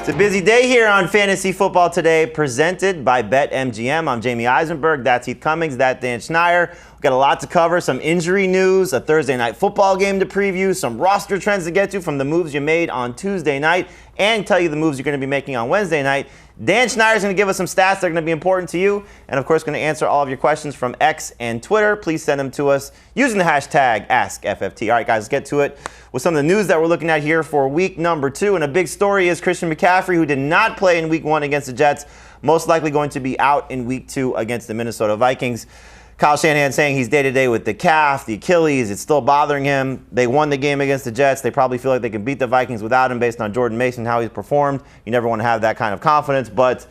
It's a busy day here on Fantasy Football Today, presented by BetMGM. I'm Jamey Eisenberg. That's Heath Cummings. That's Dan Schneier. We've got a lot to cover, some injury news, a Thursday night football game to preview, some roster trends to get to from the moves you made on Tuesday night, and tell you the moves you're going to be making on Wednesday night. Dan Schneier is going to give us some stats that are going to be important to you, and of course going to answer all of your questions from X and Twitter. Please send them to us using the hashtag AskFFT. All right, guys, let's get to it with some of the news that we're looking at here for week number 2. And a big story is Christian McCaffrey, who did not play in week 1 against the Jets, most likely going to be out in week 2 against the Minnesota Vikings. Kyle Shanahan saying he's day-to-day with the calf, the Achilles. It's still bothering him. They won the game against the Jets. They probably feel like they can beat the Vikings without him based on Jordan Mason, how he's performed. You never want to have that kind of confidence, but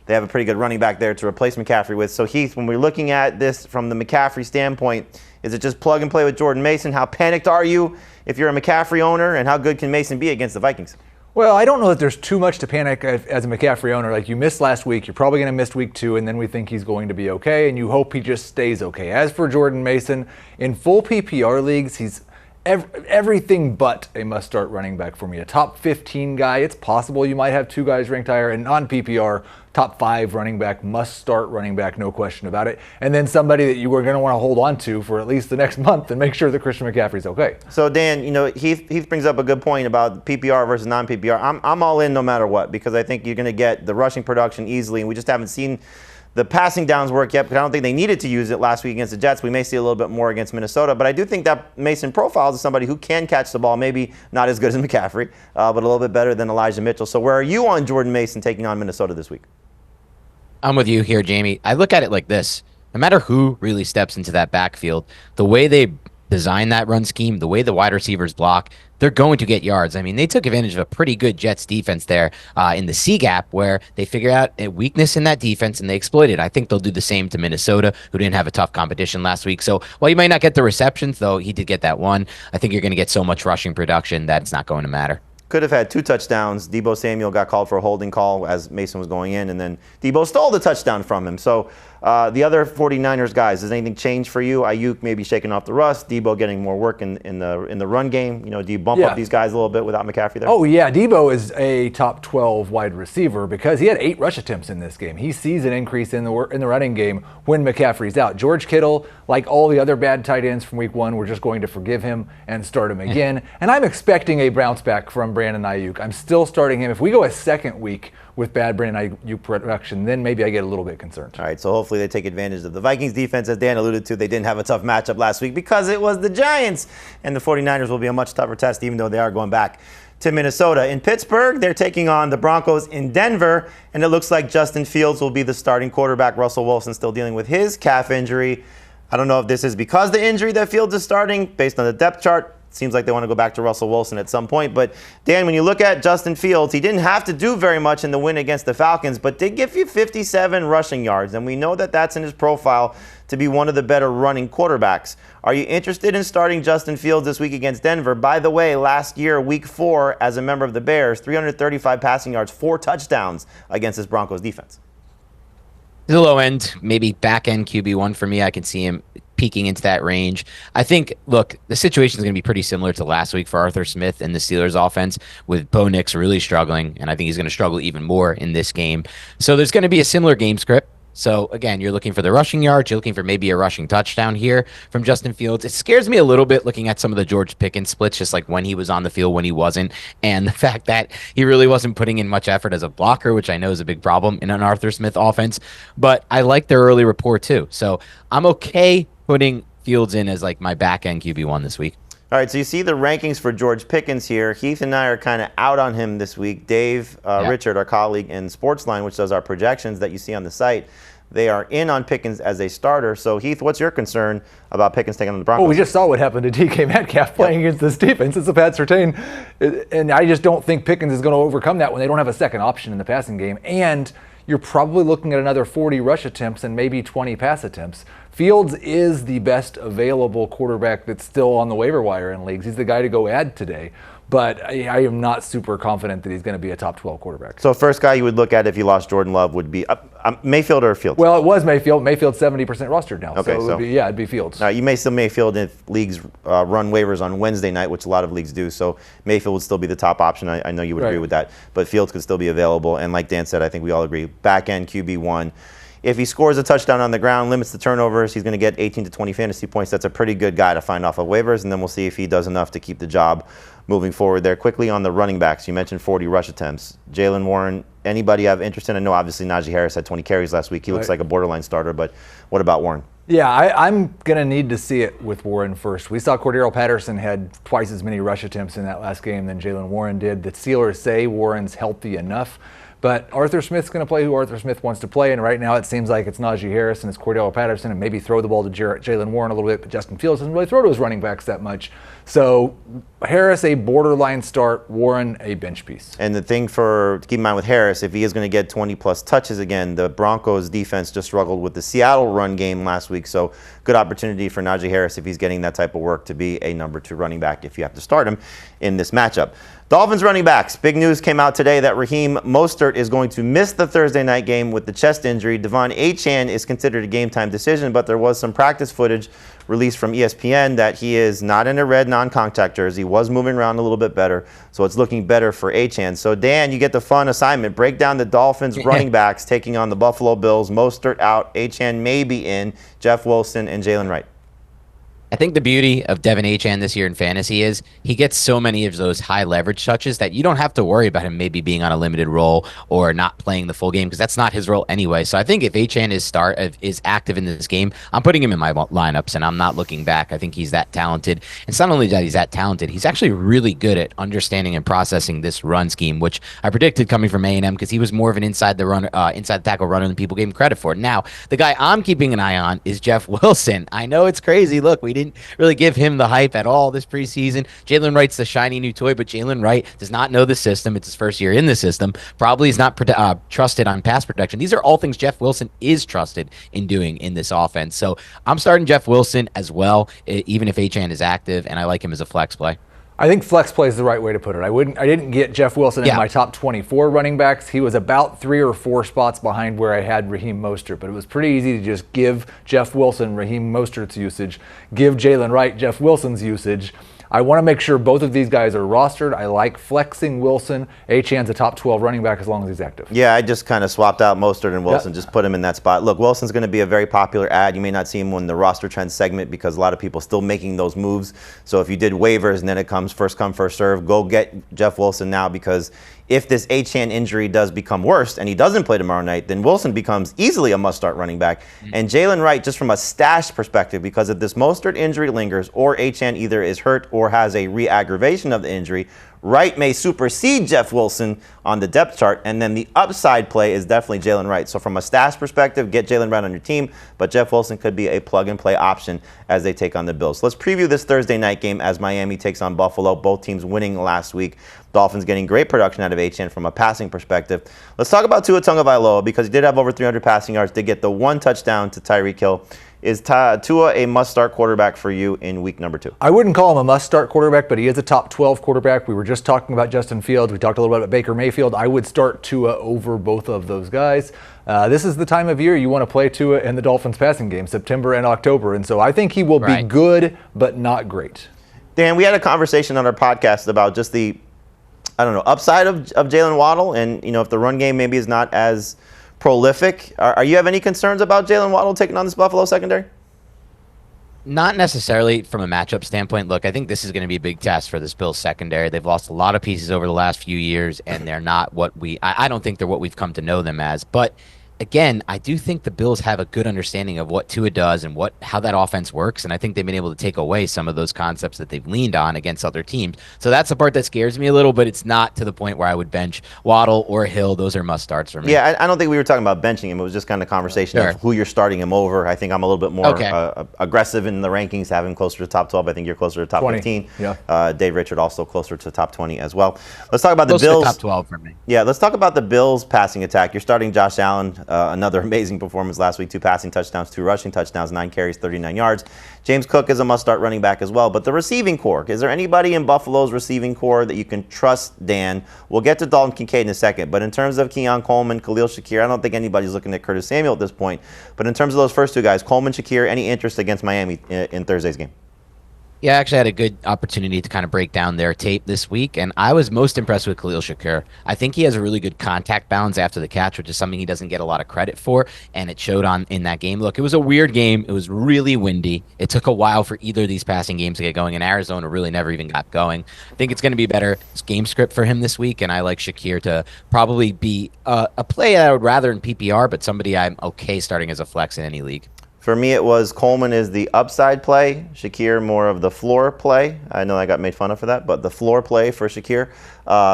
they have a pretty good running back there to replace McCaffrey with. So, Heath, when we're looking at this from the McCaffrey standpoint, is it just plug and play with Jordan Mason? How panicked are you if you're a McCaffrey owner, and how good can Mason be against the Vikings? Well, I don't know that there's too much to panic as a McCaffrey owner. Like, you missed last week, you're probably going to miss week 2, and then we think he's going to be okay, and you hope he just stays okay. As for Jordan Mason, in full PPR leagues, he's everything but a must-start running back for me. A top 15 guy, it's possible you might have 2 guys ranked higher, and non-PPR, top 5 running back, must-start running back, no question about it. And then somebody that you are going to want to hold on to for at least the next month and make sure that Christian McCaffrey's okay. So, Dan, Heath brings up a good point about PPR versus non-PPR. I'm all in no matter what, because I think you're going to get the rushing production easily, and we just haven't seen the passing downs work yet, because I don't think they needed to use it last week against the Jets. We may see a little bit more against Minnesota, but I do think that Mason profiles as somebody who can catch the ball, maybe not as good as McCaffrey, but a little bit better than Elijah Mitchell. So where are you on Jordan Mason taking on Minnesota this week? I'm with you here, Jamey. I look at it like this. No matter who really steps into that backfield, the way they design that run scheme, the way the wide receivers block, they're going to get yards. I mean, they took advantage of a pretty good Jets defense there in the C gap, where they figured out a weakness in that defense and they exploited it. I think they'll do the same to Minnesota, who didn't have a tough competition last week. So while you might not get the receptions, though he did get that one, I think you're going to get so much rushing production that it's not going to matter. Could have had 2 touchdowns. Deebo Samuel got called for a holding call as Mason was going in, and then Deebo stole the touchdown from him. So the other 49ers guys, does anything change for you? Ayuk maybe shaking off the rust, Deebo getting more work in the run game. Do you bump up these guys a little bit without McCaffrey there? Oh, yeah. Deebo is a top 12 wide receiver because he had 8 rush attempts in this game. He sees an increase in the running game when McCaffrey's out. George Kittle, like all the other bad tight ends from week 1, we're just going to forgive him and start him again. And I'm expecting a bounce back from Brandon Ayuk. I'm still starting him. If we go a second week with bad Brandon Ayuk production, then maybe I get a little bit concerned. All right, so hopefully they take advantage of the Vikings defense. As Dan alluded to, they didn't have a tough matchup last week because it was the Giants, and the 49ers will be a much tougher test, even though they are going back to Minnesota. In Pittsburgh, they're taking on the Broncos in Denver, and it looks like Justin Fields will be the starting quarterback. Russell Wilson still dealing with his calf injury. I don't know if this is because of the injury that Fields is starting, based on the depth chart. Seems like they want to go back to Russell Wilson at some point. But, Dan, when you look at Justin Fields, he didn't have to do very much in the win against the Falcons, but did give you 57 rushing yards. And we know that that's in his profile to be one of the better running quarterbacks. Are you interested in starting Justin Fields this week against Denver? By the way, last year, week 4, as a member of the Bears, 335 passing yards, 4 touchdowns against this Broncos defense. The low end, maybe back end QB1 for me. I can see him peaking into that range. I think, look, the situation is going to be pretty similar to last week for Arthur Smith and the Steelers offense, with Bo Nix really struggling, and I think he's going to struggle even more in this game. So there's going to be a similar game script. So, again, you're looking for the rushing yards. You're looking for maybe a rushing touchdown here from Justin Fields. It scares me a little bit looking at some of the George Pickens splits, just like when he was on the field, when he wasn't, and the fact that he really wasn't putting in much effort as a blocker, which I know is a big problem in an Arthur Smith offense. But I like their early rapport, too. So I'm okay putting Fields in as like my back-end QB1 this week. All right, so you see the rankings for George Pickens here. Heath and I are kind of out on him this week. Dave Richard, our colleague in Sportsline, which does our projections that you see on the site, they are in on Pickens as a starter. So, Heath, what's your concern about Pickens taking on the Broncos? Well, we just saw what happened to DK Metcalf playing against this defense. It's a Pat Surtain. And I just don't think Pickens is going to overcome that when they don't have a second option in the passing game. And you're probably looking at another 40 rush attempts and maybe 20 pass attempts. Fields is the best available quarterback that's still on the waiver wire in leagues. He's the guy to go add today. but I am not super confident that he's going to be a top 12 quarterback. So first guy you would look at if you lost Jordan Love would be Mayfield or Fields? Well, it was Mayfield. Mayfield's 70% rostered now. Okay, so it'd be Fields. Now, you may still Mayfield if leagues run waivers on Wednesday night, which a lot of leagues do. So Mayfield would still be the top option. I know you would agree with that. But Fields could still be available. And like Dan said, I think we all agree, back end QB1. If he scores a touchdown on the ground, limits the turnovers, he's going to get 18 to 20 fantasy points. That's a pretty good guy to find off of waivers. And then we'll see if he does enough to keep the job moving forward there. Quickly on the running backs, you mentioned 40 rush attempts. Jaylen Warren, anybody have interest in? I know obviously Najee Harris had 20 carries last week. He looks like a borderline starter, but what about Warren? Yeah, I'm going to need to see it with Warren first. We saw Cordero Patterson had twice as many rush attempts in that last game than Jaylen Warren did. The Steelers say Warren's healthy enough. But Arthur Smith's going to play who Arthur Smith wants to play, and right now it seems like it's Najee Harris and it's Cordero Patterson, and maybe throw the ball to Jaylen Warren a little bit, but Justin Fields doesn't really throw to his running backs that much. So Harris a borderline start, Warren a bench piece. And the thing to keep in mind with Harris, if he is going to get 20-plus touches again, the Broncos defense just struggled with the Seattle run game last week, so good opportunity for Najee Harris if he's getting that type of work to be a number 2 running back if you have to start him in this matchup. Dolphins running backs. Big news came out today that Raheem Mostert is going to miss the Thursday night game with the chest injury. Devon Achane is considered a game-time decision, but there was some practice footage released from ESPN that he is not in a red non-contact jersey, was moving around a little bit better, so it's looking better for Achane. So, Dan, you get the fun assignment. Break down the Dolphins running backs taking on the Buffalo Bills. Mostert out, Achane may be in, Jeff Wilson and Jalen Wright. I think the beauty of Devon Achane this year in fantasy is he gets so many of those high leverage touches that you don't have to worry about him maybe being on a limited role or not playing the full game because that's not his role anyway. So I think if Achane is active in this game, I'm putting him in my lineups and I'm not looking back. I think he's that talented. And it's not only that he's that talented, he's actually really good at understanding and processing this run scheme, which I predicted coming from A&M because he was more of an inside the tackle runner than people gave him credit for. Now, the guy I'm keeping an eye on is Jeff Wilson. I know it's crazy. Look, we didn't really give him the hype at all this preseason. Jalen Wright's the shiny new toy, but Jalen Wright does not know the system. It's his first year in the system. Probably is not trusted on pass protection. These are all things Jeff Wilson is trusted in doing in this offense. So I'm starting Jeff Wilson as well, even if Achane is active, and I like him as a flex play. I think flex play is the right way to put it. I didn't get Jeff Wilson in my top 24 running backs. He was about 3 or 4 spots behind where I had Raheem Mostert, but it was pretty easy to just give Jeff Wilson Raheem Mostert's usage, give Jalen Wright Jeff Wilson's usage. I want to make sure both of these guys are rostered. I like flexing Wilson. Achane's a top 12 running back as long as he's active. Yeah, I just kind of swapped out Mostert and Wilson, just put him in that spot. Look, Wilson's going to be a very popular ad. You may not see him in the roster trend segment because a lot of people are still making those moves. So if you did waivers and then it comes first come, first serve, go get Jeff Wilson now because if this Achane injury does become worse and he doesn't play tomorrow night, then Wilson becomes easily a must-start running back. And Jalen Wright, just from a stash perspective, because if this Mostert injury lingers or Achane either is hurt or has a re-aggravation of the injury, Wright may supersede Jeff Wilson on the depth chart, and then the upside play is definitely Jalen Wright. So from a stash perspective, get Jalen Wright on your team, but Jeff Wilson could be a plug-and-play option as they take on the Bills. So let's preview this Thursday night game as Miami takes on Buffalo, both teams winning last week. Dolphins getting great production out of Achane from a passing perspective. Let's talk about Tua Tagovailoa because he did have over 300 passing yards, did get the 1 touchdown to Tyreek Hill. Is Tua a must-start quarterback for you in week number 2? I wouldn't call him a must-start quarterback, but he is a top 12 quarterback. We were just talking about Justin Fields. We talked a little bit about Baker Mayfield. I would start Tua over both of those guys. This is the time of year you want to play Tua in the Dolphins passing game, September and October. And so I think he will be good, but not great. Dan, we had a conversation on our podcast about just the, upside of Jalen Waddle. And, if the run game maybe is not as prolific. Are you have any concerns about Jalen Waddle taking on this Buffalo secondary? Not necessarily from a matchup standpoint. Look, I think this is going to be a big test for this Bills secondary. They've lost a lot of pieces over the last few years, and they're not what I don't think they're what we've come to know them as. But again, I do think the Bills have a good understanding of what Tua does and how that offense works, and I think they've been able to take away some of those concepts that they've leaned on against other teams. So that's the part that scares me a little, but it's not to the point where I would bench Waddle or Hill. Those are must-starts for me. Yeah, I don't think we were talking about benching him. It was just kind of conversation of who you're starting him over. I think I'm a little bit more aggressive in the rankings, have him closer to top 12. I think you're closer to top 20. 15. Yeah. Dave Richard also closer to top 20 as well. Let's talk about Close the Bills. to top 12 for me. Yeah, let's talk about the Bills passing attack. You're starting Josh Allen. another amazing performance last week. 2 passing touchdowns, 2 rushing touchdowns, 9 carries, 39 yards. James Cook is a must-start running back as well. But the receiving core, is there anybody in Buffalo's receiving core that you can trust, Dan? We'll get to Dalton Kincaid in a second. But in terms of Keon Coleman, Khalil Shakir, I don't think anybody's looking at Curtis Samuel at this point. But in terms of those first 2 guys, Coleman, Shakir, any interest against Miami in Thursday's game? Yeah, I actually had a good opportunity to kind of break down their tape this week, and I was most impressed with Khalil Shakir. I think he has a really good contact balance after the catch, which is something he doesn't get a lot of credit for, and it showed in that game. Look, it was a weird game. It was really windy. It took a while for either of these passing games to get going, and Arizona really never even got going. I think it's going to be better game script for him this week, and I like Shakir to probably be a play I would rather in PPR, but somebody I'm okay starting as a flex in any league. For me, it was Coleman is the upside play, Shakir more of the floor play. I know I got made fun of for that, but the floor play for Shakir.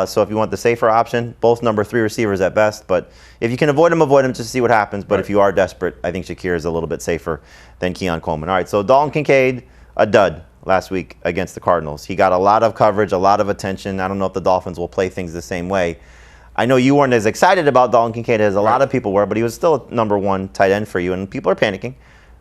So if you want the safer option, both number 3 receivers at best. But if you can avoid them just to see what happens. But if you are desperate, I think Shakir is a little bit safer than Keon Coleman. All right, so Dalton Kincaid, a dud last week against the Cardinals. He got a lot of coverage, a lot of attention. I don't know if the Dolphins will play things the same way. I know you weren't as excited about Dalton Kincaid as a lot of people were, but he was still a number 1 tight end for you, and people are panicking.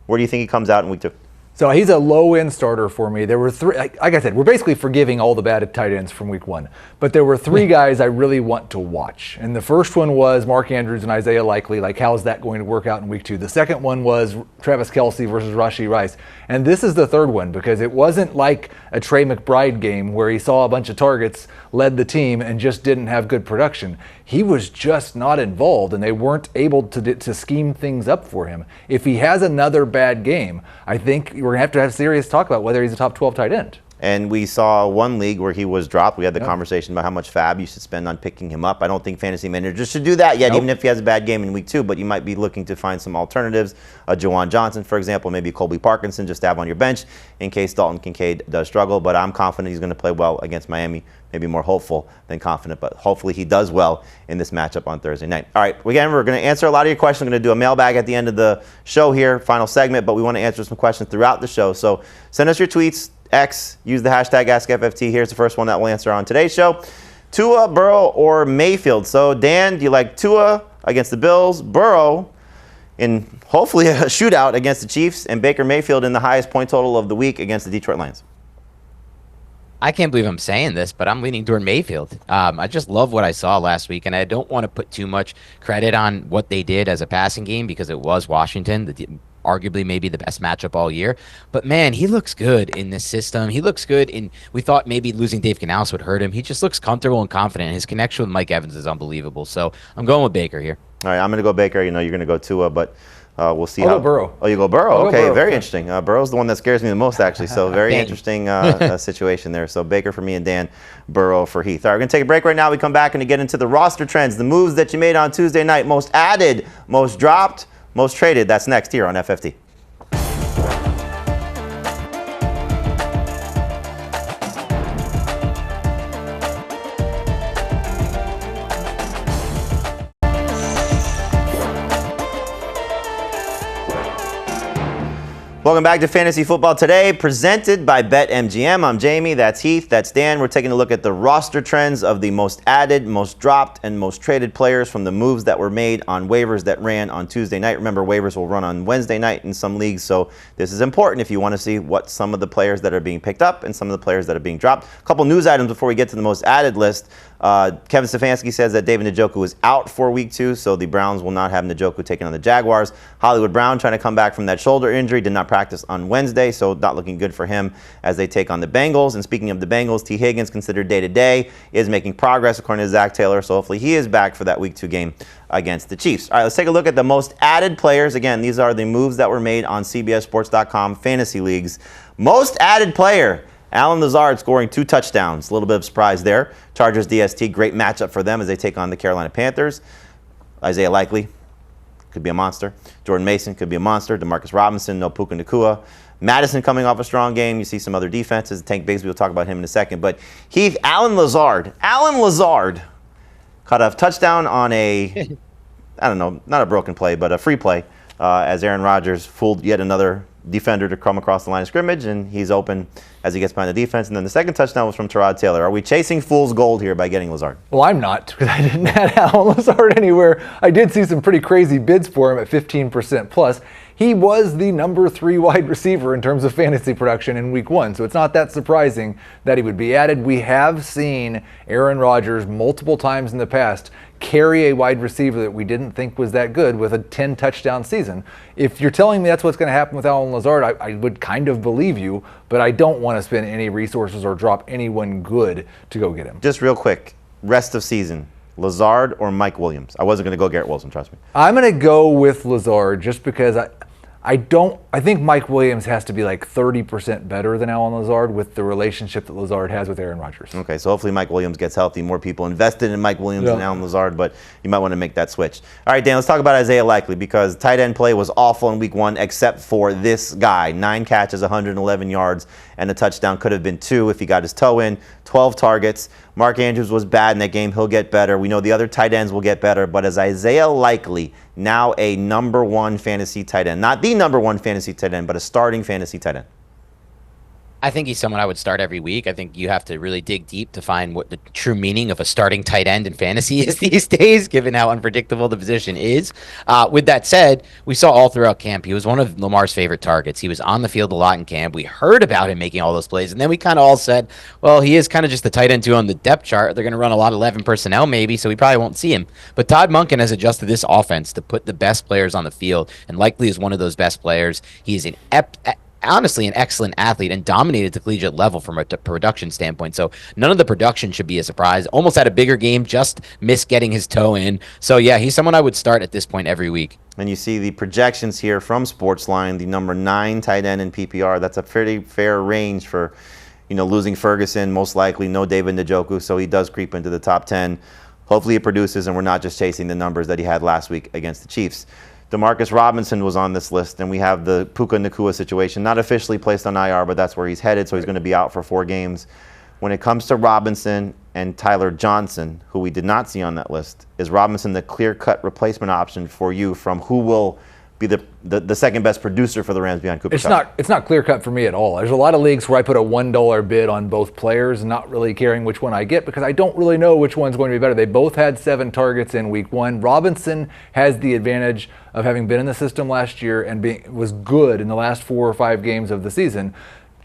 Where do you think he comes out in week 2? So he's a low-end starter for me. There were 3, like I said, we're basically forgiving all the bad tight ends from week 1. But there were 3 guys I really want to watch. And the first one was Mark Andrews and Isaiah Likely. Like, how's that going to work out in week 2? The second one was Travis Kelce versus Rashee Rice. And this is the third one, because it wasn't like a Trey McBride game where he saw a bunch of targets, led the team, and just didn't have good production. He was just not involved, and they weren't able to scheme things up for him. If he has another bad game, I think we're going to have serious talk about whether he's a top 12 tight end. And we saw one league where he was dropped. We had the conversation about how much fab you should spend on picking him up. I don't think fantasy managers should do that yet, even if he has a bad game in week 2. But you might be looking to find some alternatives. Jawan Johnson, for example, maybe Colby Parkinson, just to have on your bench in case Dalton Kincaid does struggle. But I'm confident he's going to play well against Miami. Maybe more hopeful than confident, but hopefully he does well in this matchup on Thursday night. All right, again, we're going to answer a lot of your questions. We're going to do a mailbag at the end of the show here, final segment, but we want to answer some questions throughout the show. So send us your tweets, X, use the hashtag AskFFT. Here's the first one that we'll answer on today's show. Tua, Burrow, or Mayfield? So, Dan, do you like Tua against the Bills, Burrow in hopefully a shootout against the Chiefs, and Baker Mayfield in the highest point total of the week against the Detroit Lions? I can't believe I'm saying this, but I'm leaning toward Mayfield. I just love what I saw last week, and I don't want to put too much credit on what they did as a passing game because it was Washington, arguably maybe the best matchup all year. But, man, he looks good in this system. He looks good we thought maybe losing Dave Canales would hurt him. He just looks comfortable and confident. His connection with Mike Evans is unbelievable. So I'm going with Baker here. All right, I'm going to go Baker. You know you're going to go Tua, but we'll see. I'll go Burrow. Oh, you go Burrow? Okay, Burrow. Very interesting. Burrow's the one that scares me the most, actually. So very interesting situation there. So Baker for me and Dan, Burrow for Heath. All right, we're going to take a break right now. We come back and get into the roster trends, the moves that you made on Tuesday night, most added, most dropped, most traded. That's next here on FFT. Welcome back to Fantasy Football Today, presented by BetMGM. I'm Jamey, that's Heath, that's Dan. We're taking a look at the roster trends of the most added, most dropped, and most traded players from the moves that were made on waivers that ran on Tuesday night. Remember, waivers will run on Wednesday night in some leagues, so this is important if you want to see what some of the players that are being picked up and some of the players that are being dropped. A couple news items before we get to the most added list. Kevin Stefanski says that David Njoku is out for week 2, so the Browns will not have Njoku taking on the Jaguars. Hollywood Brown trying to come back from that shoulder injury, did not practice on Wednesday, so not looking good for him as they take on the Bengals. And speaking of the Bengals, T. Higgins, considered day-to-day, is making progress according to Zach Taylor, so hopefully he is back for that week 2 game against the Chiefs. All right, let's take a look at the most added players. Again, these are the moves that were made on CBSSports.com fantasy leagues. Most added player, Allen Lazard scoring 2 touchdowns. A little bit of surprise there. Chargers DST, great matchup for them as they take on the Carolina Panthers. Isaiah Likely could be a monster. Jordan Mason could be a monster. Demarcus Robinson, no Puka Nacua. Madison coming off a strong game. You see some other defenses. Tank Bigsby, we'll talk about him in a second. But Heath, Allen Lazard caught a touchdown on a, I don't know, not a broken play, but a free play as Aaron Rodgers fooled yet another defender to come across the line of scrimmage, and he's open as he gets behind the defense. And then the second touchdown was from Tyrod Taylor. Are we chasing fool's gold here by getting Lazard? Well, I'm not, because I didn't add Allen Lazard anywhere. I did see some pretty crazy bids for him at 15% plus. He was the number 3 wide receiver in terms of fantasy production in week 1, so it's not that surprising that he would be added. We have seen Aaron Rodgers multiple times in the past carry a wide receiver that we didn't think was that good with a 10 touchdown season. If you're telling me that's what's going to happen with Allen Lazard, I would kind of believe you, but I don't want to spend any resources or drop anyone good to go get him. Just real quick, rest of season, Lazard or Mike Williams? I wasn't going to go Garrett Wilson, trust me. I'm going to go with Lazard just because I think Mike Williams has to be like 30% better than Allen Lazard with the relationship that Lazard has with Aaron Rodgers. Okay, so hopefully Mike Williams gets healthy. More people invested in Mike Williams than Allen Lazard, but you might want to make that switch. All right, Dan, let's talk about Isaiah Likely, because tight end play was awful in week 1 except for this guy. 9 catches, 111 yards, and a touchdown. Could have been 2 if he got his toe in. 12 targets. Mark Andrews was bad in that game. He'll get better. We know the other tight ends will get better, but is Isaiah Likely now a number 1 fantasy tight end? Not the number 1 fantasy tight end, but a starting fantasy tight end. I think he's someone I would start every week. I think you have to really dig deep to find what the true meaning of a starting tight end in fantasy is these days, given how unpredictable the position is. With that said, we saw all throughout camp, he was one of Lamar's favorite targets. He was on the field a lot in camp. We heard about him making all those plays, and then we kind of all said, well, he is kind of just the tight end 2 on the depth chart. They're going to run a lot of 11 personnel maybe, so we probably won't see him. But Todd Monken has adjusted this offense to put the best players on the field, and Likely is one of those best players. He's honestly an excellent athlete and dominated the collegiate level from a production standpoint. So none of the production should be a surprise. Almost had a bigger game, just missed getting his toe in. So yeah, he's someone I would start at this point every week. And you see the projections here from Sportsline, the number 9 tight end in PPR. That's a pretty fair range for, losing Ferguson, most likely no David Njoku, so he does creep into the top 10. Hopefully it produces and we're not just chasing the numbers that he had last week against the Chiefs. Demarcus Robinson was on this list, and we have the Puka Nacua situation, not officially placed on IR, but that's where he's headed, so he's going to be out for 4 games. When it comes to Robinson and Tyler Johnson, who we did not see on that list, is Robinson the clear-cut replacement option for you from who will be the second best producer for the Rams behind Cooper Kupp? It's not clear cut for me at all. There's a lot of leagues where I put a $1 bid on both players, not really caring which one I get because I don't really know which one's going to be better. They both had 7 targets in week 1. Robinson has the advantage of having been in the system last year and was good in the last 4 or 5 games of the season.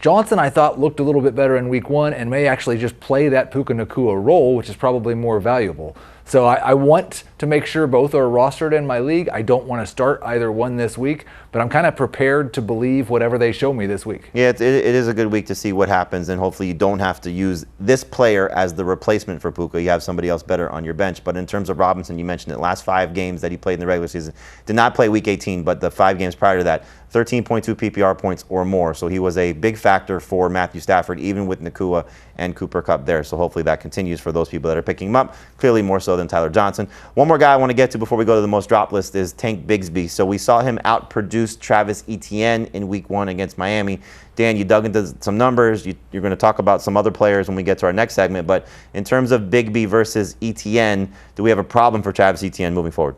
Johnson, I thought, looked a little bit better in week 1 and may actually just play that Puka Nacua role, which is probably more valuable. So I want to make sure both are rostered in my league. I don't want to start either one this week, but I'm kind of prepared to believe whatever they show me this week. Yeah, it is a good week to see what happens, and hopefully you don't have to use this player as the replacement for Puka. You have somebody else better on your bench. But in terms of Robinson, you mentioned it, last 5 games that he played in the regular season, did not play week 18, but the 5 games prior to that, 13.2 PPR points or more. So he was a big factor for Matthew Stafford, even with Nacua and Cooper Kupp there. So hopefully that continues for those people that are picking him up, clearly more so than Tyler Johnson. One more guy I want to get to before we go to the most drop list is Tank Bigsby. So we saw him outproduce Travis Etienne in week 1 against Miami. Dan, you dug into some numbers. You're going to talk about some other players when we get to our next segment. But in terms of Bigsby versus Etienne, do we have a problem for Travis Etienne moving forward?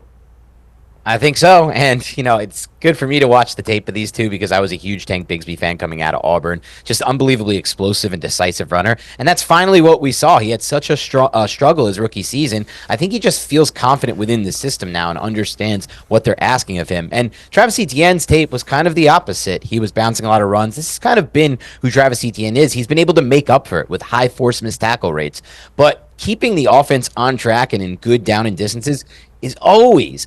I think so, and it's good for me to watch the tape of these two because I was a huge Tank Bigsby fan coming out of Auburn. Just unbelievably explosive and decisive runner, and that's finally what we saw. He had such a struggle his rookie season. I think he just feels confident within the system now and understands what they're asking of him. And Travis Etienne's tape was kind of the opposite. He was bouncing a lot of runs. This has kind of been who Travis Etienne is. He's been able to make up for it with high force missed tackle rates, but keeping the offense on track and in good down and distances is always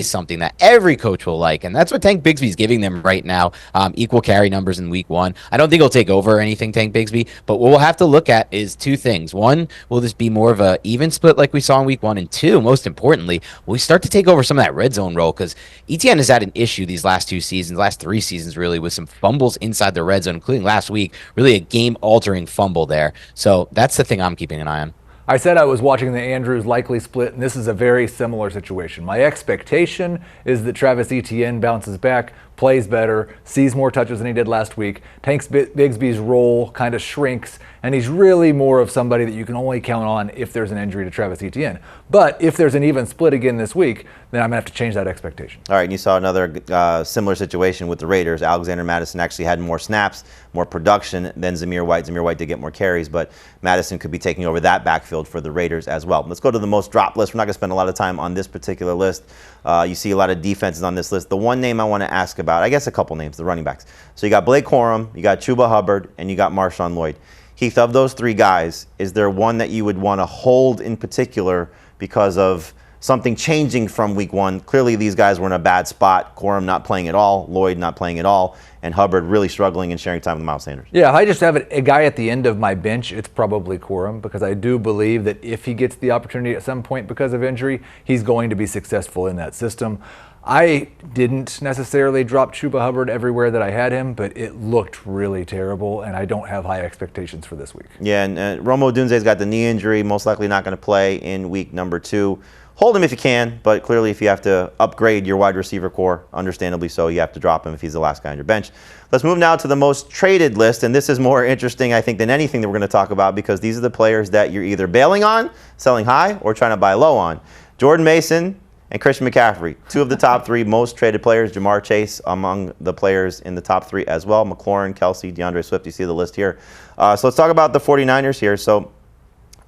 something that every coach will like, and that's what Tank Bigsby's giving them right now. Equal carry numbers in week 1. I don't think he'll take over or anything, Tank Bigsby, but what we'll have to look at is 2 things. 1, will this be more of a even split like we saw in week 1? And 2, most importantly, will we start to take over some of that red zone role? Because Etienne has had an issue these last 2 seasons, last 3 seasons really, with some fumbles inside the red zone, including last week, really a game-altering fumble there. So that's the thing I'm keeping an eye on. I said I was watching the Andrews Likely split, and this is a very similar situation. My expectation is that Travis Etienne bounces back, plays better, sees more touches than he did last week. Tank Bigsby's role kind of shrinks, and he's really more of somebody that you can only count on if there's an injury to Travis Etienne. But if there's an even split again this week, then I'm going to have to change that expectation. All right, and you saw another similar situation with the Raiders. Alexander Mattison actually had more snaps, more production than Zamir White. Zamir White did get more carries, but Mattison could be taking over that backfield for the Raiders as well. Let's go to the most dropped list. We're not going to spend a lot of time on this particular list. You see a lot of defenses on this list. The one name I want to ask about, I guess a couple names, the running backs. So you got Blake Corum, you got Chuba Hubbard, and you got Marshawn Lloyd. Heath, of those three guys, is there one that you would want to hold in particular because of something changing from week one? Clearly, these guys were in a bad spot. Corum not playing at all, Lloyd not playing at all, and Hubbard really struggling and sharing time with Miles Sanders. Yeah, if I just have a guy at the end of my bench, it's probably Corum, because I do believe that if he gets the opportunity at some point because of injury, he's going to be successful in that system. I didn't necessarily drop Chuba Hubbard everywhere that I had him, but it looked really terrible, and I don't have high expectations for this week. Yeah, and Rome Odunze's got the knee injury, most likely not going to play in week number 2. Hold him if you can, but clearly if you have to upgrade your wide receiver core, understandably so, you have to drop him if he's the last guy on your bench. Let's move now to the most traded list, and this is more interesting, I think, than anything that we're going to talk about, because these are the players that you're either bailing on, selling high, or trying to buy low on. Jordan Mason and Christian McCaffrey, 2 of the top 3 most traded players. Jamar Chase among the players in the top 3 as well. McLaurin, Kelsey, DeAndre Swift, you see the list here. So let's talk about the 49ers here. So,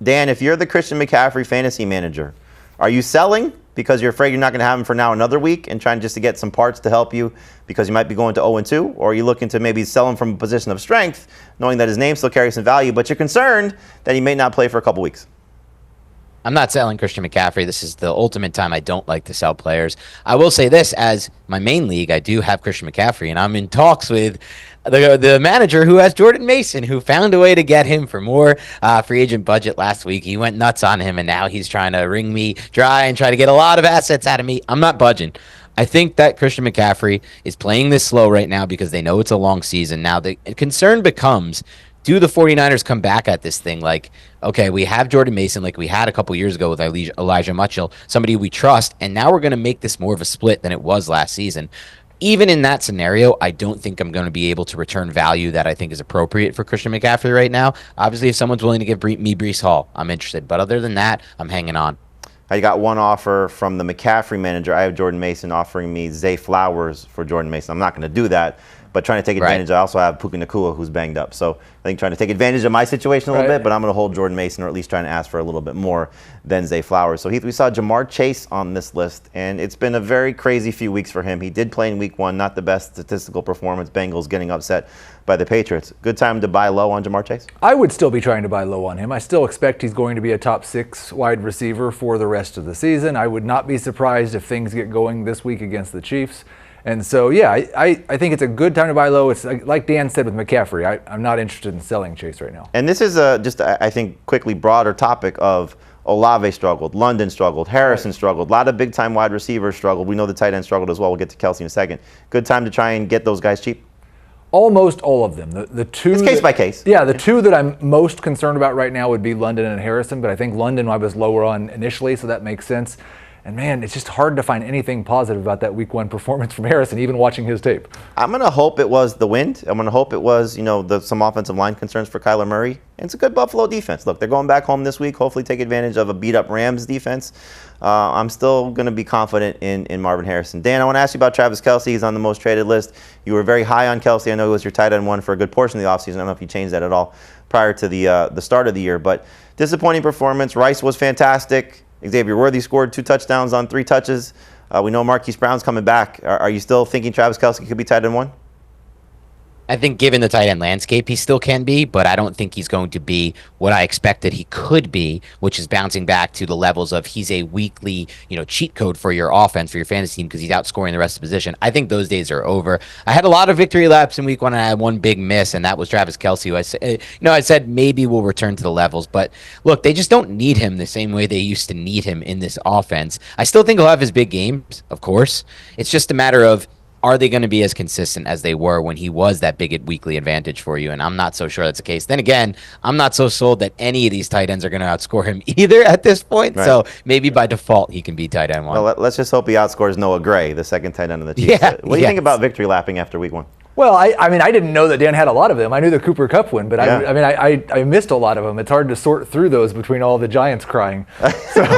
Dan, if you're the Christian McCaffrey fantasy manager, are you selling because you're afraid you're not going to have him for now another week and trying just to get some parts to help you because you might be going to 0-2? Or are you looking to maybe sell him from a position of strength, knowing that his name still carries some value, but you're concerned that he may not play for a couple weeks? I'm not selling Christian McCaffrey. This is the ultimate time I don't like to sell players. I will say this, as my main league, I do have Christian McCaffrey, and I'm in talks with the manager who has Jordan Mason, who found a way to get him for more free agent budget last week. He went nuts on him, and now he's trying to wring me dry and try to get a lot of assets out of me. I'm not budging. I think that Christian McCaffrey is playing this slow right now because they know it's a long season. Now, the concern becomes, do the 49ers come back at this thing like, okay, we have Jordan Mason like we had a couple years ago with Elijah Mitchell, somebody we trust, and now we're going to make this more of a split than it was last season. Even in that scenario, I don't think I'm going to be able to return value that I think is appropriate for Christian McCaffrey right now. Obviously, if someone's willing to give me Breece Hall, I'm interested. But other than that, I'm hanging on. I got one offer from the McCaffrey manager. I have Jordan Mason offering me Zay Flowers for Jordan Mason. I'm not going to do that, but trying to take advantage. Right. I also have Puka Nacua, who's banged up. So I think trying to take advantage of my situation a little bit, but I'm going to hold Jordan Mason, or at least trying to ask for a little bit more than Zay Flowers. So Heath, we saw Jamar Chase on this list, and it's been a very crazy few weeks for him. He did play in week 1, not the best statistical performance. Bengals getting upset by the Patriots. Good time to buy low on Jamar Chase? I would still be trying to buy low on him. I still expect he's going to be a top 6 wide receiver for the rest of the season. I would not be surprised if things get going this week against the Chiefs. And so, yeah, I think it's a good time to buy low. It's like Dan said with McCaffrey. I'm not interested in selling Chase right now. And this is just, I think, quickly broader topic of Olave struggled, London struggled, Harrison struggled, a lot of big-time wide receivers struggled. We know the tight end struggled as well. We'll get to Kelsey in a second. Good time to try and get those guys cheap? Almost all of them. The two. It's case by case. Yeah, the two that I'm most concerned about right now would be London and Harrison, but I think London I was lower on initially, so that makes sense. And man, it's just hard to find anything positive about that week 1 performance from Harrison, even watching his tape. I'm going to hope it was the wind. I'm going to hope it was, some offensive line concerns for Kyler Murray. And it's a good Buffalo defense. Look, they're going back home this week, hopefully take advantage of a beat-up Rams defense. I'm still going to be confident in Marvin Harrison. Dan, I want to ask you about Travis Kelce. He's on the most traded list. You were very high on Kelce. I know he was your tight end 1 for a good portion of the offseason. I don't know if you changed that at all prior to the start of the year. But disappointing performance. Rice was fantastic. Xavier Worthy scored 2 touchdowns on 3 touches. We know Marquise Brown's coming back. Are you still thinking Travis Kelce could be tight end 1? I think given the tight end landscape, he still can be, but I don't think he's going to be what I expected he could be, which is bouncing back to the levels of he's a weekly, cheat code for your offense, for your fantasy team, because he's outscoring the rest of the position. I think those days are over. I had a lot of victory laps in week 1, and I had one big miss, and that was Travis Kelce, who I said maybe we'll return to the levels, but look, they just don't need him the same way they used to need him in this offense. I still think he'll have his big games, of course. It's just a matter of, are they going to be as consistent as they were when he was that big weekly advantage for you? And I'm not so sure that's the case. Then again, I'm not so sold that any of these tight ends are going to outscore him either at this point. Right. So maybe by default, he can be tight end 1. Well, let's just hope he outscores Noah Gray, the second tight end of the Chiefs. Yeah, what do you think about victory lapping after week 1? Well, I mean, I didn't know that Dan had a lot of them. I knew the Cooper Kupp one, but I missed a lot of them. It's hard to sort through those between all the Giants crying. So. All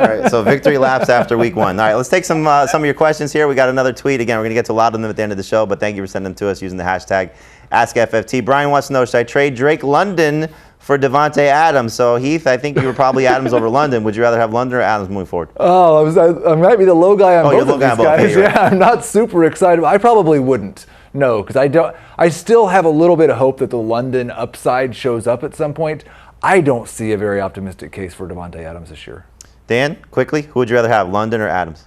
right, so victory laps after week 1. All right, let's take some of your questions here. We got another tweet. Again, we're going to get to a lot of them at the end of the show, but thank you for sending them to us using the hashtag AskFFT. Brian wants to know, should I trade Drake London for Devontae Adams? So, Heath, I think you were probably Adams over London. Would you rather have London or Adams moving forward? Oh, I might be the low guy on both of these guys. Okay, yeah, I'm not super excited. I probably wouldn't. No, because I still have a little bit of hope that the London upside shows up at some point. I don't see a very optimistic case for Devontae Adams this year. Dan, quickly, who would you rather have, London or Adams?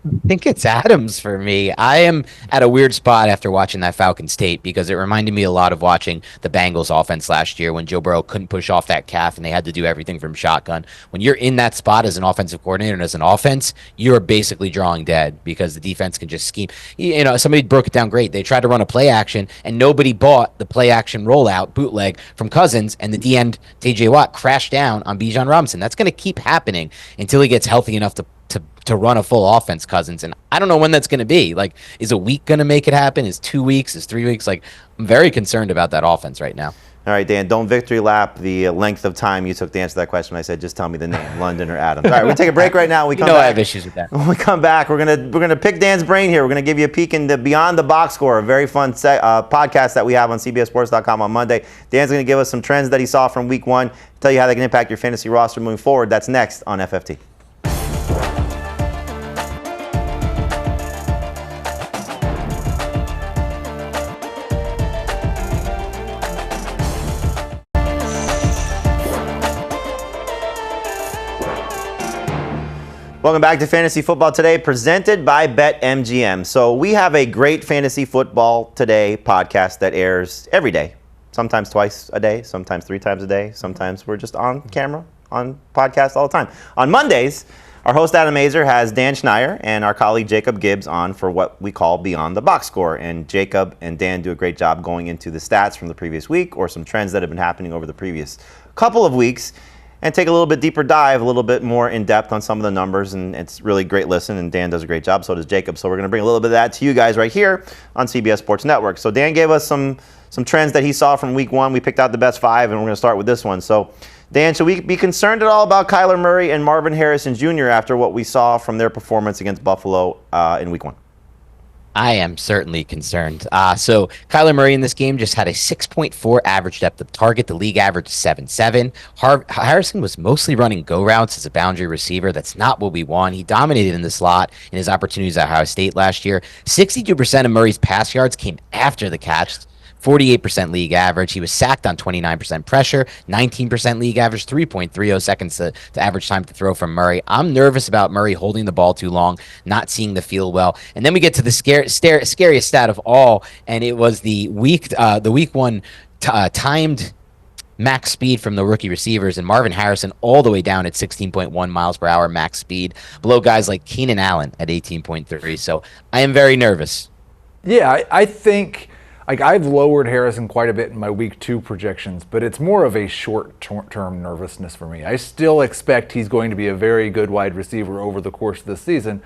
I think it's Adams for me. I am at a weird spot after watching that Falcons tape because it reminded me a lot of watching the Bengals offense last year when Joe Burrow couldn't push off that calf and they had to do everything from shotgun. When you're in that spot as an offensive coordinator and as an offense, you're basically drawing dead because the defense can just scheme. You know, somebody broke it down great. They tried to run a play action and nobody bought the play action rollout bootleg from Cousins, and the D-end, TJ Watt, crashed down on Bijan Robinson. That's going to keep happening until he gets healthy enough to run a full offense, Cousins. And I don't know when that's going to be. Like, is a week going to make it happen? Is 2 weeks? Is 3 weeks? Like, I'm very concerned about that offense right now. All right, Dan, don't victory lap the length of time you took to answer that question. I said, just tell me the name, London or Adams. All right, we'll take a break right now. We come back. I have issues with that. When we come back, we're gonna pick Dan's brain here. We're gonna give you a peek into Beyond the Box Score, a very fun podcast that we have on CBSSports.com on Monday. Dan's gonna give us some trends that he saw from week 1, tell you how they can impact your fantasy roster moving forward. That's next on FFT. Welcome back to Fantasy Football Today, presented by BetMGM. So we have a great Fantasy Football Today podcast that airs every day, sometimes twice a day, sometimes 3 times a day, sometimes we're just on camera, on podcast all the time. On Mondays, our host Adam Azer has Dan Schneier and our colleague Jacob Gibbs on for what we call Beyond the Box Score. And Jacob and Dan do a great job going into the stats from the previous week or some trends that have been happening over the previous couple of weeks, and take a little bit deeper dive, a little bit more in depth on some of the numbers, and it's really great listen, and Dan does a great job, so does Jacob. So we're going to bring a little bit of that to you guys right here on CBS Sports Network. So Dan gave us some trends that he saw from week 1. We picked out the best 5, and we're going to start with this one. So Dan, should we be concerned at all about Kyler Murray and Marvin Harrison Jr. after what we saw from their performance against Buffalo in week 1? I am certainly concerned. So Kyler Murray in this game just had a 6.4 average depth of target. The league average is 7.7. Harrison was mostly running go routes as a boundary receiver. That's not what we want. He dominated in the slot in his opportunities at Ohio State last year. 62% of Murray's pass yards came after the catch. 48% league average. He was sacked on 29% pressure, 19% league average, 3.30 seconds to average time to throw from Murray. I'm nervous about Murray holding the ball too long, not seeing the field well. And then we get to the scariest stat of all, and it was the week 1 timed max speed from the rookie receivers, and Marvin Harrison all the way down at 16.1 miles per hour max speed, below guys like Keenan Allen at 18.3. So I am very nervous. Yeah, I think... I've lowered Harrison quite a bit in my week 2 projections, but it's more of a short-term nervousness for me. I still expect he's going to be a very good wide receiver over the course of the season.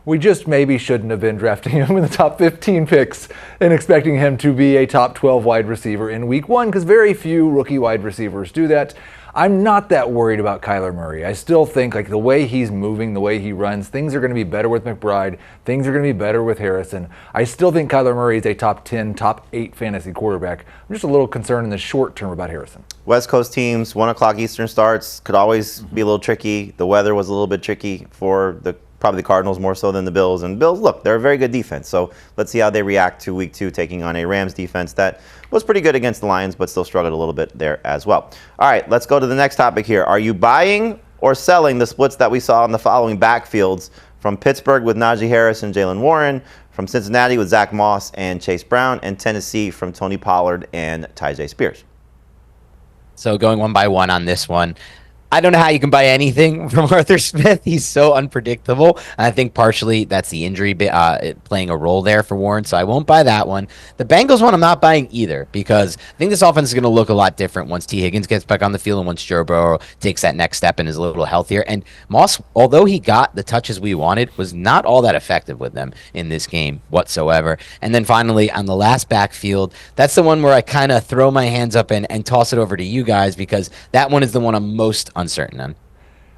We just maybe shouldn't have been drafting him in the top 15 picks and expecting him to be a top 12 wide receiver in week 1, because very few rookie wide receivers do that. I'm not that worried about Kyler Murray. I still think the way he's moving, the way he runs, things are going to be better with McBride. Things are going to be better with Harrison. I still think Kyler Murray is a top 10, top 8 fantasy quarterback. I'm just a little concerned in the short term about Harrison. West Coast teams, 1 o'clock Eastern starts, could always be a little tricky. The weather was a little bit tricky for probably the Cardinals more so than the Bills. And Bills, look, they're a very good defense. So let's see how they react to week 2, taking on a Rams defense that was pretty good against the Lions, but still struggled a little bit there as well. All right, let's go to the next topic here. Are you buying or selling the splits that we saw in the following backfields from Pittsburgh with Najee Harris and Jaylen Warren, from Cincinnati with Zach Moss and Chase Brown, and Tennessee from Tony Pollard and Tyjae Spears? So going one by one on this one, I don't know how you can buy anything from Arthur Smith. He's so unpredictable. And I think partially that's the injury playing a role there for Warren, so I won't buy that one. The Bengals one I'm not buying either because I think this offense is going to look a lot different once T. Higgins gets back on the field and once Joe Burrow takes that next step and is a little healthier. And Moss, although he got the touches we wanted, was not all that effective with them in this game whatsoever. And then finally, on the last backfield, that's the one where I kind of throw my hands up and toss it over to you guys because that one is the one I'm most uncertain on.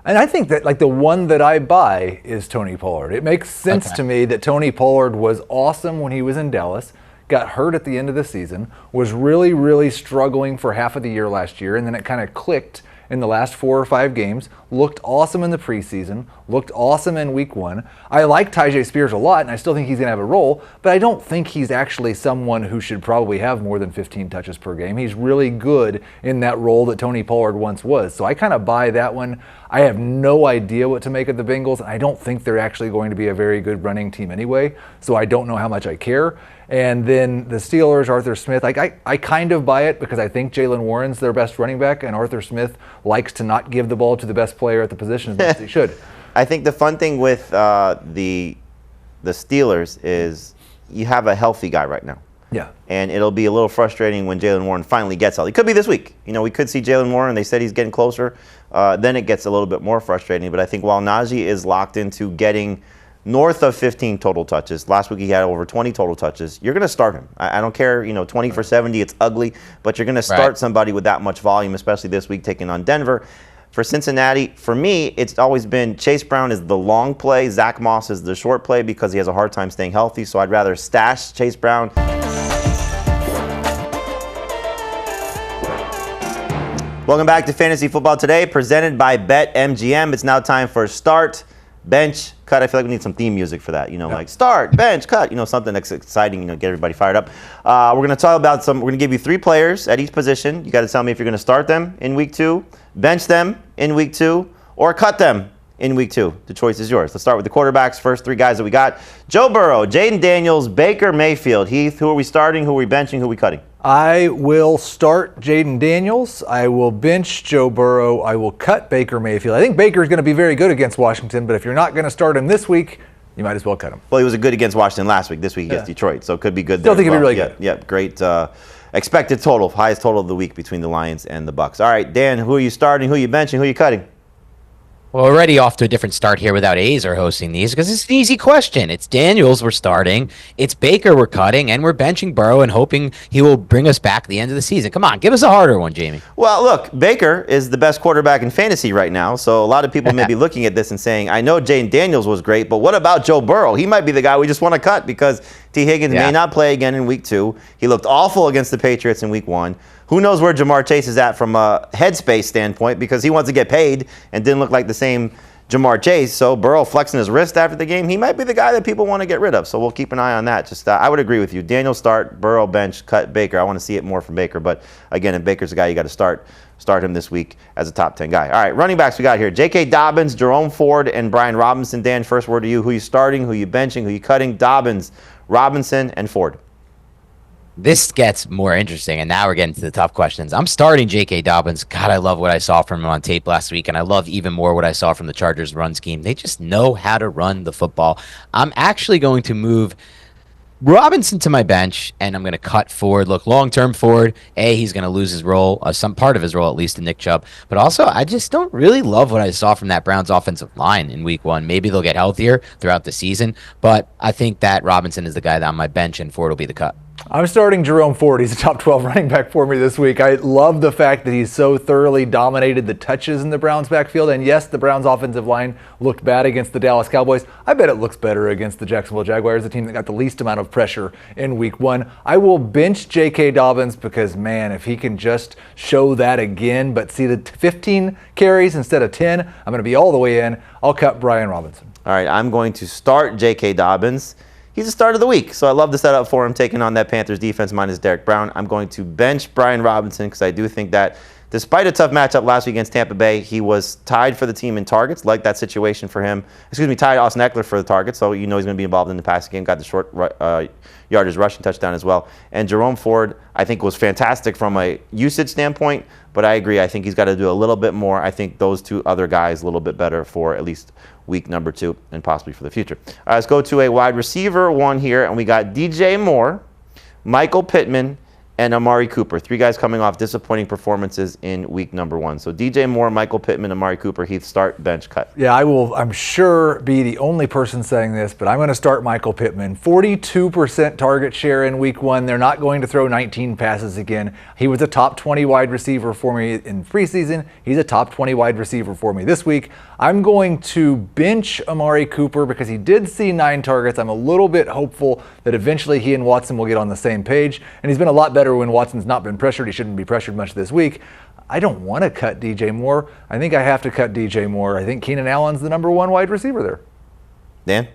And I think that the one that I buy is Tony Pollard. It makes sense to me that Tony Pollard was awesome when he was in Dallas, got hurt at the end of the season, was really, really struggling for half of the year last year, and then it kind of clicked in the last 4 or 5 games, looked awesome in the preseason, looked awesome in week 1. I like Tyjae Spears a lot, and I still think he's going to have a role, but I don't think he's actually someone who should probably have more than 15 touches per game. He's really good in that role that Tony Pollard once was. So I kind of buy that one. I have no idea what to make of the Bengals, and I don't think they're actually going to be a very good running team anyway, so I don't know how much I care. And then the Steelers, Arthur Smith, I kind of buy it because I think Jaylen Warren's their best running back, and Arthur Smith likes to not give the ball to the best player at the position as much as he should. I think the fun thing with the Steelers is you have a healthy guy right now. Yeah. And it'll be a little frustrating when Jaylen Warren finally gets healthy. It could be this week. We could see Jaylen Warren. They said he's getting closer. Then it gets a little bit more frustrating. But I think while Najee is locked into getting north of 15 total touches. Last week he had over 20 total touches. You're going to start him. I don't care, 20 for 70, it's ugly, but you're going to start somebody with that much volume, especially this week taking on Denver. For Cincinnati, for me, it's always been Chase Brown is the long play, Zach Moss is the short play because he has a hard time staying healthy, so I'd rather stash Chase Brown. Welcome back to Fantasy Football Today, presented by BetMGM. It's now time for Start, Bench, Cut. I feel like we need some theme music for that, like start, bench, cut, something that's exciting, get everybody fired up. We're going to talk about we're going to give you 3 players at each position. You got to tell me if you're going to start them in week 2, bench them in week 2, or cut them in week 2. The choice is yours. Let's start with the quarterbacks. First 3 guys that we got: Joe Burrow, Jaden Daniels, Baker Mayfield. Heath, who are we starting? Who are we benching? Who are we cutting? I will start Jaden Daniels. I will bench Joe Burrow. I will cut Baker Mayfield. I think Baker is going to be very good against Washington, but if you're not going to start him this week, you might as well cut him. Well, he was good against Washington last week. This week against Detroit, so it could be good. Still think he'll be really good. Yeah, great. Expected total, highest total of the week between the Lions and the Bucs. All right, Dan, who are you starting? Who are you benching? Who are you cutting? Well, already off to a different start here without Azer hosting these because it's an easy question. It's Daniels we're starting, it's Baker we're cutting, and we're benching Burrow and hoping he will bring us back at the end of the season. Come on, give us a harder one, Jamey. Well, look, Baker is the best quarterback in fantasy right now, so a lot of people may be looking at this and saying, I know Jaden Daniels was great, but what about Joe Burrow? He might be the guy we just want to cut because T. Higgins may not play again in week 2. He looked awful against the Patriots in week 1. Who knows where Jamar Chase is at from a headspace standpoint because he wants to get paid and didn't look like the same Jamar Chase. So Burrow flexing his wrist after the game, he might be the guy that people want to get rid of. So we'll keep an eye on that. Just I would agree with you. Daniel start, Burrow bench, cut Baker. I want to see it more from Baker. But again, if Baker's the guy you got to start him this week as a top 10 guy. All right, running backs we got here: J.K. Dobbins, Jerome Ford, and Brian Robinson. Dan, first word to you. Who you starting? Who you benching? Who you cutting? Dobbins, Robinson, and Ford. This gets more interesting, and now we're getting to the tough questions. I'm starting J.K. Dobbins. God, I love what I saw from him on tape last week, and I love even more what I saw from the Chargers' run scheme. They just know how to run the football. I'm actually going to move Robinson to my bench, and I'm going to cut Ford. Look, long-term Ford, he's going to lose his role, some part of his role at least, to Nick Chubb. But also, I just don't really love what I saw from that Browns offensive line in week 1. Maybe they'll get healthier throughout the season, but I think that Robinson is the guy that on my bench, and Ford will be the cut. I'm starting Jerome Ford. He's a top 12 running back for me this week. I love the fact that he's so thoroughly dominated the touches in the Browns backfield. And yes, the Browns offensive line looked bad against the Dallas Cowboys. I bet it looks better against the Jacksonville Jaguars, the team that got the least amount of pressure in week 1. I will bench J.K. Dobbins because, man, if he can just show that again, but see the 15 carries instead of 10, I'm going to be all the way in. I'll cut Brian Robinson. All right, I'm going to start J.K. Dobbins. He's the start of the week, so I love the setup for him taking on that Panthers defense minus Derek Brown. I'm going to bench Brian Robinson because I do think that Despite a tough matchup last week against Tampa Bay, he was tied for the team in targets. Like that situation for him. Tied Austin Eckler for the target, so he's going to be involved in the passing game. Got the short yardage rushing touchdown as well. And Jerome Ford, I think, was fantastic from a usage standpoint, but I agree. I think he's got to do a little bit more. I think those two other guys a little bit better for at least week number 2 and possibly for the future. Let's go to a wide receiver one here, and we got DJ Moore, Michael Pittman, and Amari Cooper. 3 guys coming off disappointing performances in week number 1. So DJ Moore, Michael Pittman, Amari Cooper, Heath, start, bench, cut. Yeah, I will, I'm sure, be the only person saying this, but I'm going to start Michael Pittman. 42% target share in week 1. They're not going to throw 19 passes again. He was a top 20 wide receiver for me in preseason. He's a top 20 wide receiver for me this week. I'm going to bench Amari Cooper because he did see 9 targets. I'm a little bit hopeful that eventually he and Watson will get on the same page, and he's been a lot better when Watson's not been pressured. He shouldn't be pressured much this week. I don't want to cut DJ Moore. I think I have to cut DJ Moore. I think Keenan Allen's the number 1 wide receiver there. Dan?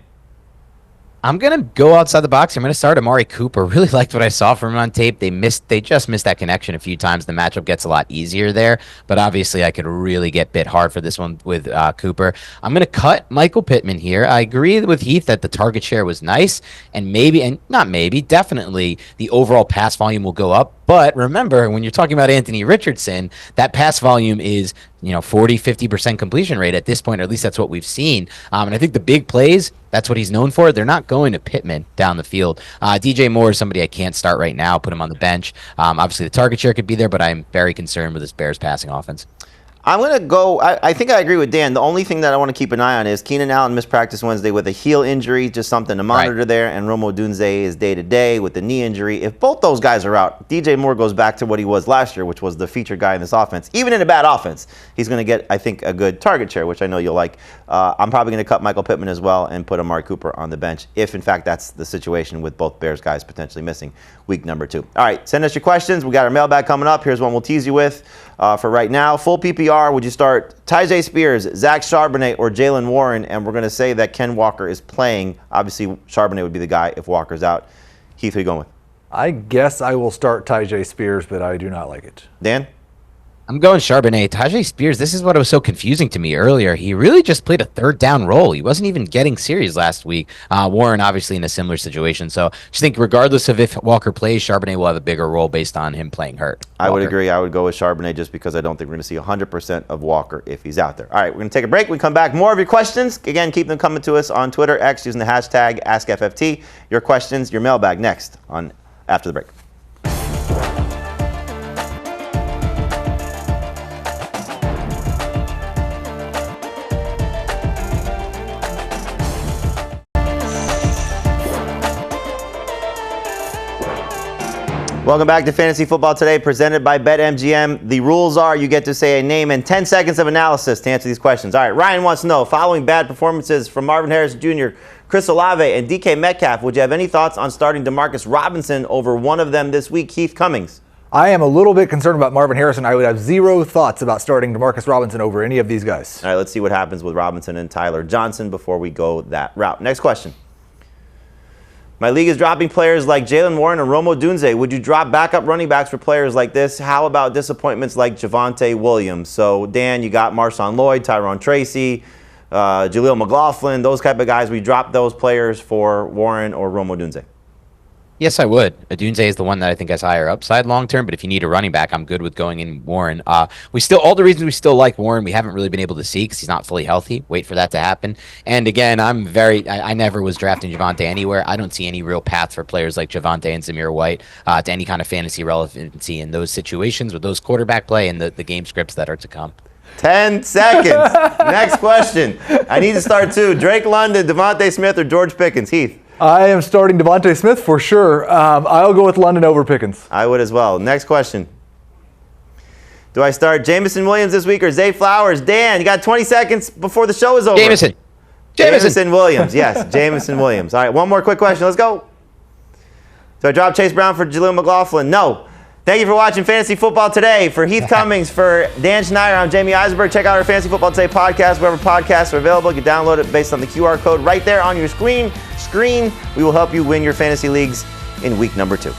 I'm going to go outside the box. I'm going to start Amari Cooper. Really liked what I saw from him on tape. They just missed that connection a few times. The matchup gets a lot easier there, but obviously I could really get bit hard for this one with Cooper. I'm going to cut Michael Pittman here. I agree with Heath that the target share was nice, and definitely the overall pass volume will go up. But remember, when you're talking about Anthony Richardson, that pass volume is 40-50% completion rate at this point, or at least that's what we've seen. And I think the big plays, that's what he's known for. They're not going to Pittman down the field. DJ Moore is somebody I can't start right now, put him on the bench. Obviously, the target share could be there, but I'm very concerned with this Bears passing offense. I'm going to go, I think I agree with Dan. The only thing that I want to keep an eye on is Keenan Allen missed practice Wednesday with a heel injury, just something to monitor there, and Rome Odunze is day-to-day with the knee injury. If both those guys are out, DJ Moore goes back to what he was last year, which was the featured guy in this offense. Even in a bad offense, he's going to get, I think, a good target share, which I know you'll like. I'm probably going to cut Michael Pittman as well and put Amari Cooper on the bench, if, in fact, that's the situation with both Bears guys potentially missing week number 2. All right, send us your questions. We got our mailbag coming up. Here's one we'll tease you with for right now. Full PPR, would you start Tyjae Spears, Zach Charbonnet, or Jaylen Warren? And we're going to say that Ken Walker is playing. Obviously, Charbonnet would be the guy if Walker's out. Heath, who are you going with? I guess I will start Tyjae Spears, but I do not like it. Dan? I'm going Charbonnet. Tyjae Spears, this is what was so confusing to me earlier. He really just played a third down role. He wasn't even getting series last week. Warren, obviously, in a similar situation. So I just think regardless of if Walker plays, Charbonnet will have a bigger role based on him playing hurt. I would agree. I would go with Charbonnet just because I don't think we're going to see 100% of Walker if he's out there. All right, we're going to take a break. We come back. More of your questions. Again, keep them coming to us on Twitter, X, using the hashtag AskFFT. Your questions, your mailbag next on After the Break. Welcome back to Fantasy Football Today, presented by BetMGM. The rules are you get to say a name and 10 seconds of analysis to answer these questions. All right, Ryan wants to know, following bad performances from Marvin Harrison Jr., Chris Olave, and DK Metcalf, would you have any thoughts on starting Demarcus Robinson over one of them this week? Heath Cummings. I am a little bit concerned about Marvin Harrison. I would have zero thoughts about starting Demarcus Robinson over any of these guys. All right, let's see what happens with Robinson and Tyler Johnson before we go that route. Next question. My league is dropping players like Jaylen Warren and Rome Odunze. Would you drop backup running backs for players like this? How about disappointments like Javonte Williams? So, Dan, you got Marshawn Lloyd, Tyrone Tracy, Jaleel McLaughlin, those type of guys. We drop those players for Warren or Rome Odunze. Yes, I would. Odunze is the one that I think has higher upside long term, but if you need a running back, I'm good with going in Warren. All the reasons we still like Warren, we haven't really been able to see because he's not fully healthy. Wait for that to happen. And again, I never was drafting Javonte anywhere. I don't see any real path for players like Javonte and Zamir White to any kind of fantasy relevancy in those situations with those quarterback play and the game scripts that are to come. 10 seconds. Next question. I need to start too. Drake London, Devontae Smith, or George Pickens? Heath. I am starting Devontae Smith for sure. I'll go with London over Pickens. I would as well. Next question. Do I start Jamison Williams this week or Zay Flowers? Dan, you got 20 seconds before the show is over. Jamison Williams. Yes, Jamison Williams. All right, one more quick question. Let's go. Do I drop Chase Brown for Jaleel McLaughlin? No. Thank you for watching Fantasy Football Today. For Heath Cummings, for Dan Schneier, I'm Jamey Eisenberg. Check out our Fantasy Football Today podcast, wherever podcasts are available. You can download it based on the QR code right there on your screen. We will help you win your fantasy leagues in week number 2.